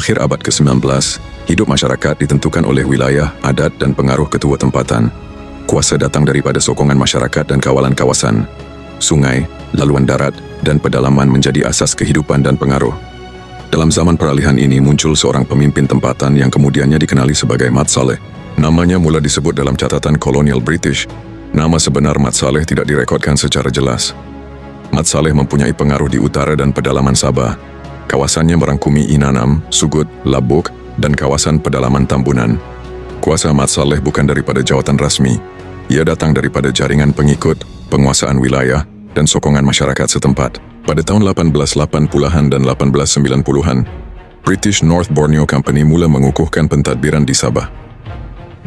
akhir abad ke-19, hidup masyarakat ditentukan oleh wilayah, adat dan pengaruh ketua tempatan. Kuasa datang daripada sokongan masyarakat dan kawalan kawasan. Sungai, laluan darat dan pedalaman menjadi asas kehidupan dan pengaruh. Dalam zaman peralihan ini muncul seorang pemimpin tempatan yang kemudiannya dikenali sebagai Mat Saleh. Namanya mula disebut dalam catatan kolonial British. Nama sebenar Mat Saleh tidak direkodkan secara jelas. Mat Saleh mempunyai pengaruh di utara dan pedalaman Sabah. Kawasannya merangkumi Inanam, Sugut, Labuk, dan kawasan pedalaman Tambunan. Kuasa Mat Saleh bukan daripada jawatan rasmi. Ia datang daripada jaringan pengikut, penguasaan wilayah, dan sokongan masyarakat setempat. Pada tahun 1880-an dan 1890-an, British North Borneo Company mula mengukuhkan pentadbiran di Sabah.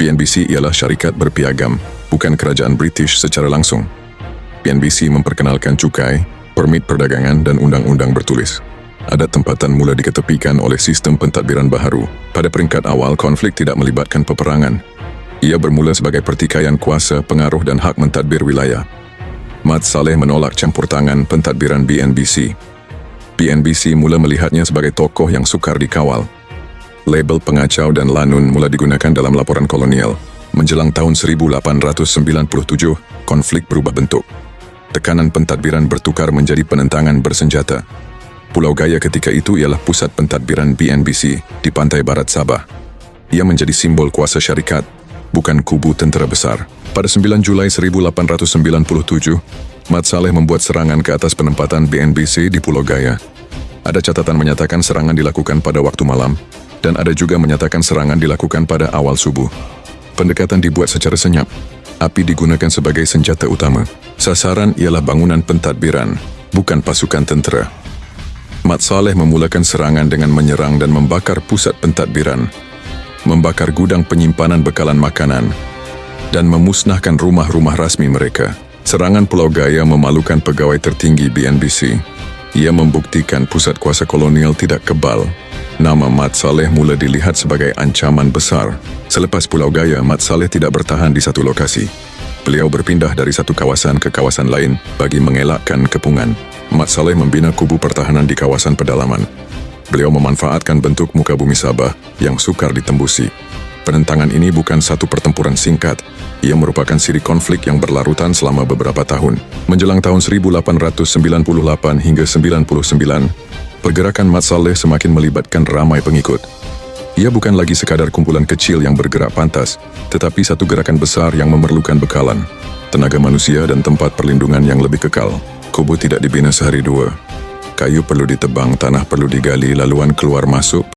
BNBC ialah syarikat berpiagam, bukan kerajaan British secara langsung. BNBC memperkenalkan cukai, permit perdagangan dan undang-undang bertulis. Adat tempatan mula diketepikan oleh sistem pentadbiran baharu. Pada peringkat awal, konflik tidak melibatkan peperangan. Ia bermula sebagai pertikaian kuasa, pengaruh dan hak mentadbir wilayah. Mat Saleh menolak campur tangan pentadbiran BNBC. BNBC mula melihatnya sebagai tokoh yang sukar dikawal. Label pengacau dan lanun mula digunakan dalam laporan kolonial. Menjelang tahun 1897, konflik berubah bentuk. Tekanan pentadbiran bertukar menjadi penentangan bersenjata. Pulau Gaya ketika itu ialah pusat pentadbiran BNBC di pantai barat Sabah. Ia menjadi simbol kuasa syarikat, bukan kubu tentera besar. Pada 9 Julai 1897, Mat Saleh membuat serangan ke atas penempatan BNBC di Pulau Gaya. Ada catatan menyatakan serangan dilakukan pada waktu malam, dan ada juga menyatakan serangan dilakukan pada awal subuh. Pendekatan dibuat secara senyap. Api digunakan sebagai senjata utama. Sasaran ialah bangunan pentadbiran, bukan pasukan tentera. Mat Saleh memulakan serangan dengan menyerang dan membakar pusat pentadbiran, membakar gudang penyimpanan bekalan makanan, dan memusnahkan rumah-rumah rasmi mereka. Serangan Pulau Gaya memalukan pegawai tertinggi BNBC. Ia membuktikan pusat kuasa kolonial tidak kebal. Nama Mat Saleh mula dilihat sebagai ancaman besar. Selepas Pulau Gaya, Mat Saleh tidak bertahan di satu lokasi. Beliau berpindah dari satu kawasan ke kawasan lain bagi mengelakkan kepungan. Mat Saleh membina kubu pertahanan di kawasan pedalaman. Beliau memanfaatkan bentuk muka bumi Sabah yang sukar ditembusi. Penentangan ini bukan satu pertempuran singkat. Ia merupakan siri konflik yang berlarutan selama beberapa tahun. Menjelang tahun 1898 hingga 99, pergerakan Mat Saleh semakin melibatkan ramai pengikut. Ia bukan lagi sekadar kumpulan kecil yang bergerak pantas, tetapi satu gerakan besar yang memerlukan bekalan, tenaga manusia dan tempat perlindungan yang lebih kekal. Kubu tidak dibina sehari dua. Kayu perlu ditebang, tanah perlu digali, laluan keluar masuk